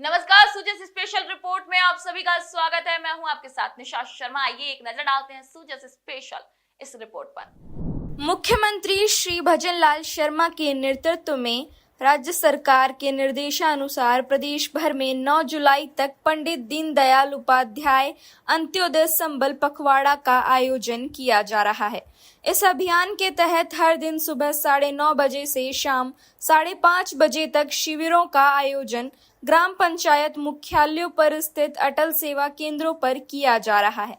नमस्कार, सूजस special report में आप सभी का स्वागत है। मैं हूं आपके साथ निशा शर्मा। आइए एक नजर डालते हैं सूजस स्पेशल इस रिपोर्ट पर। मुख्यमंत्री श्री भजनलाल शर्मा के नेतृत्व में राज्य सरकार के निर्देशानुसार प्रदेश भर में 9 जुलाई तक पंडित दीनदयाल उपाध्याय अंत्योदय संबल पखवाड़ा का आयोजन किया जा रहा है। इस अभियान के तहत हर दिन सुबह 9:30 बजे से शाम 5:30 बजे तक शिविरों का आयोजन ग्राम पंचायत मुख्यालयों पर स्थित अटल सेवा केंद्रों पर किया जा रहा है।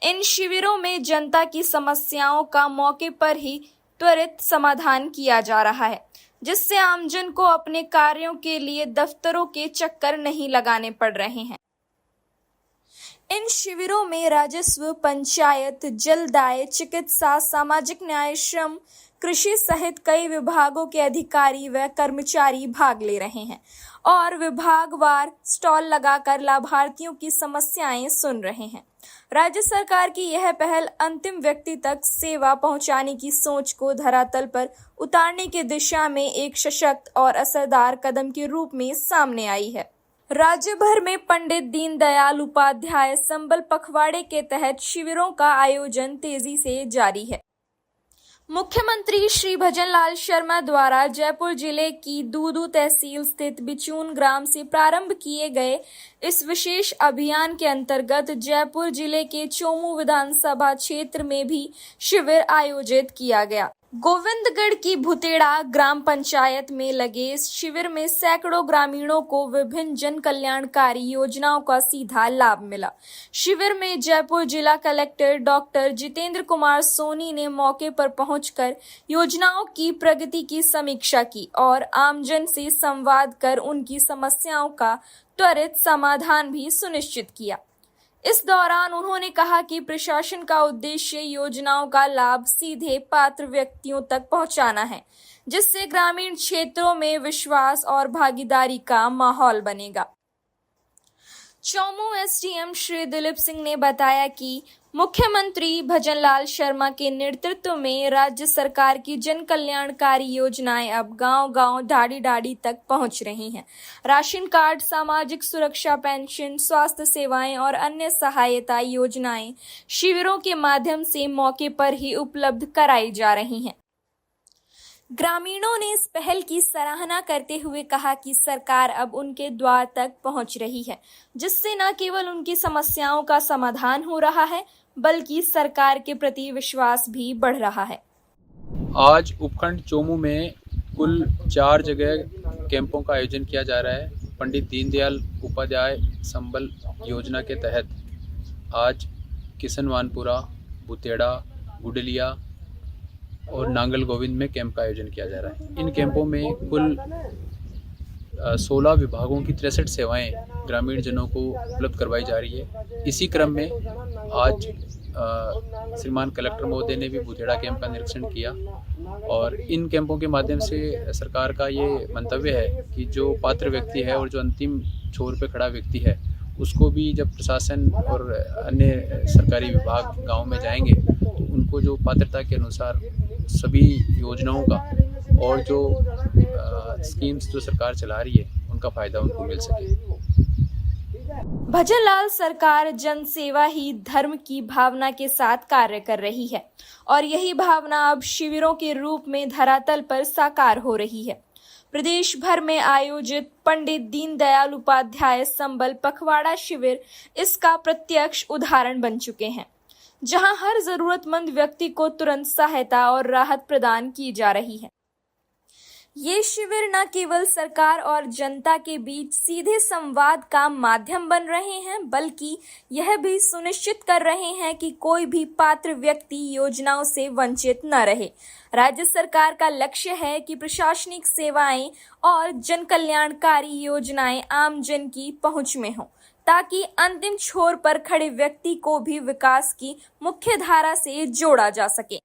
इन शिविरों में जनता की समस्याओं का मौके पर ही त्वरित समाधान किया जा रहा है, जिससे आमजन को अपने कार्यों के लिए दफ्तरों के चक्कर नहीं लगाने पड़ रहे हैं। इन शिविरों में राजस्व, पंचायत, जलदाय, चिकित्सा, सामाजिक न्याय, श्रम, कृषि सहित कई विभागों के अधिकारी व कर्मचारी भाग ले रहे हैं और विभागवार स्टॉल लगाकर लाभार्थियों की समस्याएं सुन रहे हैं। राज्य सरकार की यह पहल अंतिम व्यक्ति तक सेवा पहुंचाने की सोच को धरातल पर उतारने की दिशा में एक सशक्त और असरदार कदम के रूप में सामने आई है। राज्य भर में पंडित दीनदयाल उपाध्याय संबल पखवाड़े के तहत शिविरों का आयोजन तेजी से जारी है। मुख्यमंत्री श्री भजनलाल शर्मा द्वारा जयपुर जिले की दूदू तहसील स्थित बिचून ग्राम से प्रारंभ किए गए इस विशेष अभियान के अंतर्गत जयपुर जिले के चोमू विधानसभा क्षेत्र में भी शिविर आयोजित किया गया। गोविंदगढ़ की भुतेड़ा ग्राम पंचायत में लगे इस शिविर में सैकड़ों ग्रामीणों को विभिन्न जन कल्याणकारी योजनाओं का सीधा लाभ मिला। शिविर में जयपुर जिला कलेक्टर डॉक्टर जितेंद्र कुमार सोनी ने मौके पर पहुंचकर योजनाओं की प्रगति की समीक्षा की और आमजन से संवाद कर उनकी समस्याओं का त्वरित समाधान भी सुनिश्चित किया। इस दौरान उन्होंने कहा कि प्रशासन का उद्देश्य योजनाओं का लाभ सीधे पात्र व्यक्तियों तक पहुंचाना है, जिससे ग्रामीण क्षेत्रों में विश्वास और भागीदारी का माहौल बनेगा। चोमू एसडीएम श्री दिलीप सिंह ने बताया कि मुख्यमंत्री भजनलाल शर्मा के नेतृत्व में राज्य सरकार की जन कल्याणकारी योजनाएं अब गांव-गांव, ढाडी-ढाडी तक पहुंच रही हैं। राशन कार्ड, सामाजिक सुरक्षा पेंशन, स्वास्थ्य सेवाएं और अन्य सहायता योजनाएं शिविरों के माध्यम से मौके पर ही उपलब्ध कराई जा रही हैं। ग्रामीणों ने इस पहल की सराहना करते हुए कहा कि सरकार अब उनके द्वार तक पहुंच रही है, जिससे न केवल उनकी समस्याओं का समाधान हो रहा है, बल्कि सरकार के प्रति विश्वास भी बढ़ रहा है। आज उपखंड चोमू में कुल 4 जगह कैंपों का आयोजन किया जा रहा है। पंडित दीनदयाल उपाध्याय संबल योजना के तहत आज किसनवानपुरा, भुतेड़ा, गुडलिया और नांगल गोविंद में कैंप का आयोजन किया जा रहा है। इन कैंपों में कुल 16 विभागों की 63 सेवाएं ग्रामीण जनों को उपलब्ध करवाई जा रही है। इसी क्रम में आज श्रीमान कलेक्टर महोदय ने भी भुतेड़ा कैंप का निरीक्षण किया और इन कैंपों के माध्यम से सरकार का ये मंतव्य है कि जो पात्र व्यक्ति है और जो अंतिम छोर पे खड़ा व्यक्ति है, उसको भी जब प्रशासन और अन्य सरकारी विभाग गांव में जाएंगे तो उनको जो पात्रता के अनुसार सभी योजनाओं का और जो स्कीम्स जो सरकार चला रही है उनका फायदा उनको मिल सके। भजनलाल सरकार जन सेवा ही धर्म की भावना के साथ कार्य कर रही है और यही भावना अब शिविरों के रूप में धरातल पर साकार हो रही है। प्रदेश भर में आयोजित पंडित दीनदयाल उपाध्याय संबल पखवाड़ा शिविर इसका प्रत्यक्ष उदाहरण बन चुके हैं, जहां हर जरूरतमंद व्यक्ति को तुरंत सहायता और राहत प्रदान की जा रही है। ये शिविर न केवल सरकार और जनता के बीच सीधे संवाद का माध्यम बन रहे हैं, बल्कि यह भी सुनिश्चित कर रहे हैं कि कोई भी पात्र व्यक्ति योजनाओं से वंचित न रहे। राज्य सरकार का लक्ष्य है कि प्रशासनिक सेवाएं और जन कल्याणकारी योजनाएं आम जन की पहुंच में हों, ताकि अंतिम छोर पर खड़े व्यक्ति को भी विकास की मुख्य धारा से जोड़ा जा सके।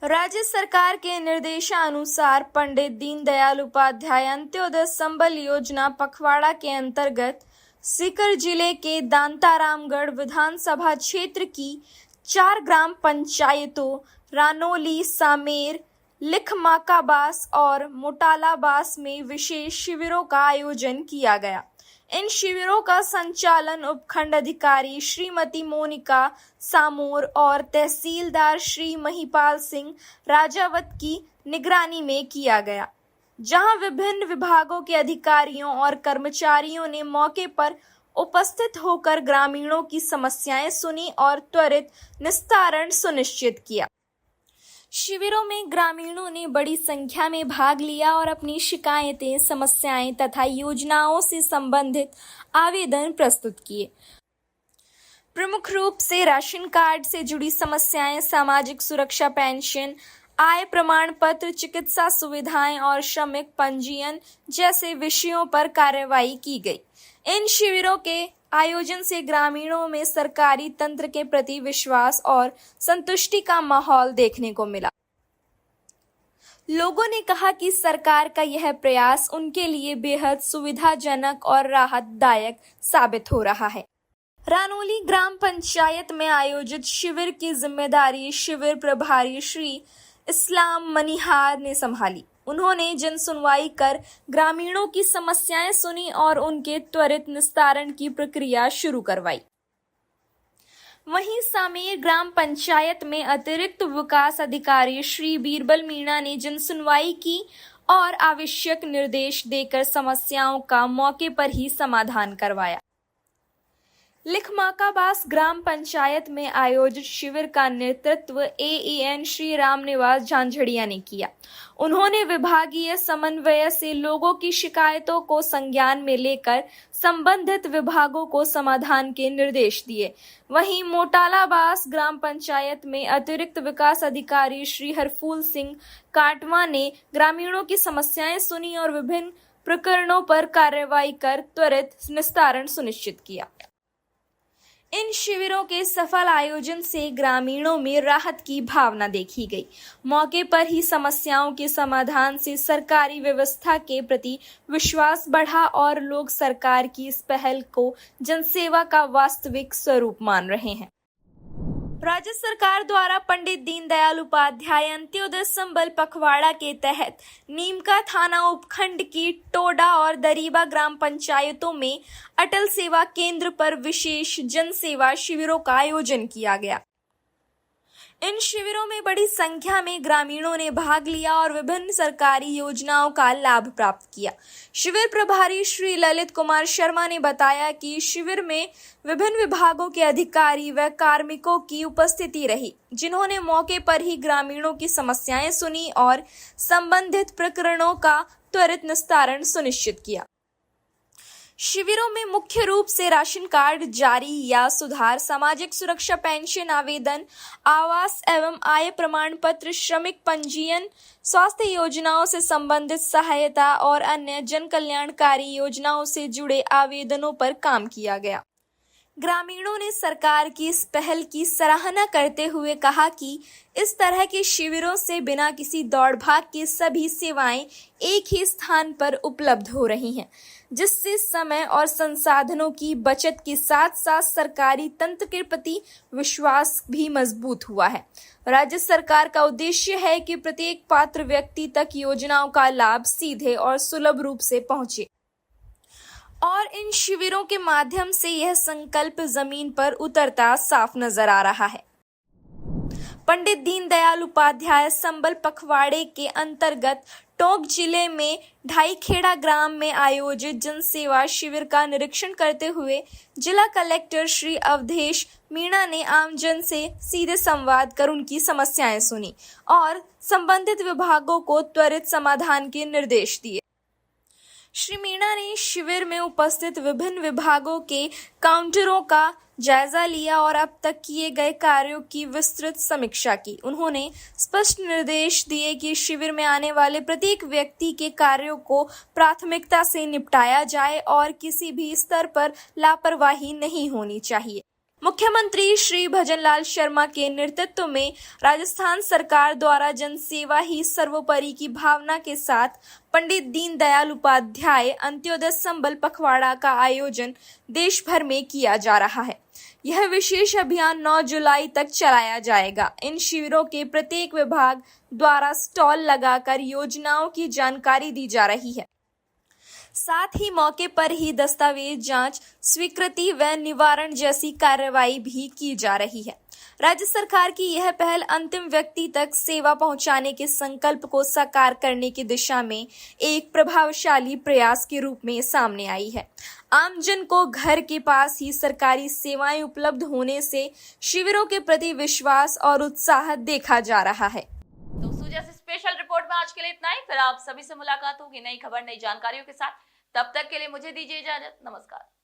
राज्य सरकार के निर्देशानुसार पंडित दीनदयाल उपाध्याय अंत्योदय संबल योजना पखवाड़ा के अंतर्गत सीकर जिले के दांतारामगढ़ विधानसभा क्षेत्र की 4 ग्राम पंचायतों रानोली, सामेर, लिखमाकाबास और मोटालाबास में विशेष शिविरों का आयोजन किया गया। इन शिविरों का संचालन उपखंड अधिकारी श्रीमती मोनिका सामोर और तहसीलदार श्री महिपाल सिंह राजावत की निगरानी में किया गया, जहां विभिन्न विभागों के अधिकारियों और कर्मचारियों ने मौके पर उपस्थित होकर ग्रामीणों की समस्याएं सुनी और त्वरित निस्तारण सुनिश्चित किया। शिविरों में ग्रामीणों ने बड़ी संख्या में भाग लिया और अपनी शिकायतें, समस्याएं तथा योजनाओं से संबंधित आवेदन प्रस्तुत किए। प्रमुख रूप से राशन कार्ड से जुड़ी समस्याएं, सामाजिक सुरक्षा पेंशन, आय प्रमाण पत्र, चिकित्सा सुविधाएं और श्रमिक पंजीयन जैसे विषयों पर कार्रवाई की गई। इन शिविरों के आयोजन से ग्रामीणों में सरकारी तंत्र के प्रति विश्वास और संतुष्टि का माहौल देखने को मिला। लोगों ने कहा कि सरकार का यह प्रयास उनके लिए बेहद सुविधाजनक और राहतदायक साबित हो रहा है। रानोली ग्राम पंचायत में आयोजित शिविर की जिम्मेदारी शिविर प्रभारी श्री इस्लाम मनिहार ने संभाली। उन्होंने जन सुनवाई कर ग्रामीणों की समस्याएं सुनी और उनके त्वरित निस्तारण की प्रक्रिया शुरू करवाई। वहीं सामेर ग्राम पंचायत में अतिरिक्त विकास अधिकारी श्री बीरबल मीणा ने जन सुनवाई की और आवश्यक निर्देश देकर समस्याओं का मौके पर ही समाधान करवाया। लिखमाकाबास ग्राम पंचायत में आयोजित शिविर का नेतृत्व AEN श्री रामनिवास झांझड़िया ने किया। उन्होंने विभागीय समन्वय से लोगों की शिकायतों को संज्ञान में लेकर संबंधित विभागों को समाधान के निर्देश दिए। वहीं मोटालाबास ग्राम पंचायत में अतिरिक्त विकास अधिकारी श्री हरफूल सिंह काटवा ने ग्रामीणों की समस्याएं सुनी और विभिन्न प्रकरणों पर कार्रवाई कर त्वरित निस्तारण सुनिश्चित किया। इन शिविरों के सफल आयोजन से ग्रामीणों में राहत की भावना देखी गई। मौके पर ही समस्याओं के समाधान से सरकारी व्यवस्था के प्रति विश्वास बढ़ा और लोग सरकार की इस पहल को जनसेवा का वास्तविक स्वरूप मान रहे हैं। राज्य सरकार द्वारा पंडित दीनदयाल उपाध्याय अंत्योदय संबल पखवाड़ा के तहत नीमका थाना उपखंड की टोडा और दरीबा ग्राम पंचायतों में अटल सेवा केंद्र पर विशेष जन सेवा शिविरों का आयोजन किया गया। इन शिविरों में बड़ी संख्या में ग्रामीणों ने भाग लिया और विभिन्न सरकारी योजनाओं का लाभ प्राप्त किया। शिविर प्रभारी श्री ललित कुमार शर्मा ने बताया कि शिविर में विभिन्न विभागों के अधिकारी व कार्मिकों की उपस्थिति रही, जिन्होंने मौके पर ही ग्रामीणों की समस्याएं सुनी और संबंधित प्रकरणों का त्वरित निस्तारण सुनिश्चित किया। शिविरों में मुख्य रूप से राशन कार्ड जारी या सुधार, सामाजिक सुरक्षा पेंशन आवेदन, आवास एवं आय प्रमाण पत्र, श्रमिक पंजीयन, स्वास्थ्य योजनाओं से संबंधित सहायता और अन्य जन कल्याणकारी योजनाओं से जुड़े आवेदनों पर काम किया गया। ग्रामीणों ने सरकार की इस पहल की सराहना करते हुए कहा कि इस तरह के शिविरों से बिना किसी दौड़ भाग के सभी सेवाएं एक ही स्थान पर उपलब्ध हो रही हैं, जिससे समय और संसाधनों की बचत के साथ साथ सरकारी तंत्र के प्रति विश्वास भी मजबूत हुआ है। राज्य सरकार का उद्देश्य है कि प्रत्येक पात्र व्यक्ति तक योजनाओं का लाभ सीधे और सुलभ रूप से पहुंचे और इन शिविरों के माध्यम से यह संकल्प जमीन पर उतरता साफ नजर आ रहा है। पंडित दीनदयाल उपाध्याय संबल पखवाड़े के अंतर्गत टोंक जिले में ढाईखेड़ा ग्राम में आयोजित जन सेवा शिविर का निरीक्षण करते हुए जिला कलेक्टर श्री अवधेश मीणा ने आमजन से सीधे संवाद कर उनकी समस्याएं सुनी और संबंधित विभागों को त्वरित समाधान के निर्देश दिए। श्री मीणा ने शिविर में उपस्थित विभिन्न विभागों के काउंटरों का जायजा लिया और अब तक किए गए कार्यों की विस्तृत समीक्षा की। उन्होंने स्पष्ट निर्देश दिए कि शिविर में आने वाले प्रत्येक व्यक्ति के कार्यों को प्राथमिकता से निपटाया जाए और किसी भी स्तर पर लापरवाही नहीं होनी चाहिए। मुख्यमंत्री श्री भजनलाल शर्मा के नेतृत्व में राजस्थान सरकार द्वारा जनसेवा ही सर्वोपरि की भावना के साथ पंडित दीनदयाल उपाध्याय अंत्योदय संबल पखवाड़ा का आयोजन देश भर में किया जा रहा है। यह विशेष अभियान 9 जुलाई तक चलाया जाएगा। इन शिविरों के प्रत्येक विभाग द्वारा स्टॉल लगाकर योजनाओं की जानकारी दी जा रही है। साथ ही मौके पर ही दस्तावेज जांच, स्वीकृति व निवारण जैसी कार्रवाई भी की जा रही है। राज्य सरकार की यह पहल अंतिम व्यक्ति तक सेवा पहुंचाने के संकल्प को साकार करने की दिशा में एक प्रभावशाली प्रयास के रूप में सामने आई है। आमजन को घर के पास ही सरकारी सेवाएं उपलब्ध होने से शिविरों के प्रति विश्वास और उत्साह देखा जा रहा है। तो सूजा से स्पेशल रिपोर्ट में आज के लिए इतना ही। फिर आप सभी से मुलाकात होगी नई खबर, नई जानकारियों के साथ। तब तक के लिए मुझे दीजिए इजाजत। नमस्कार।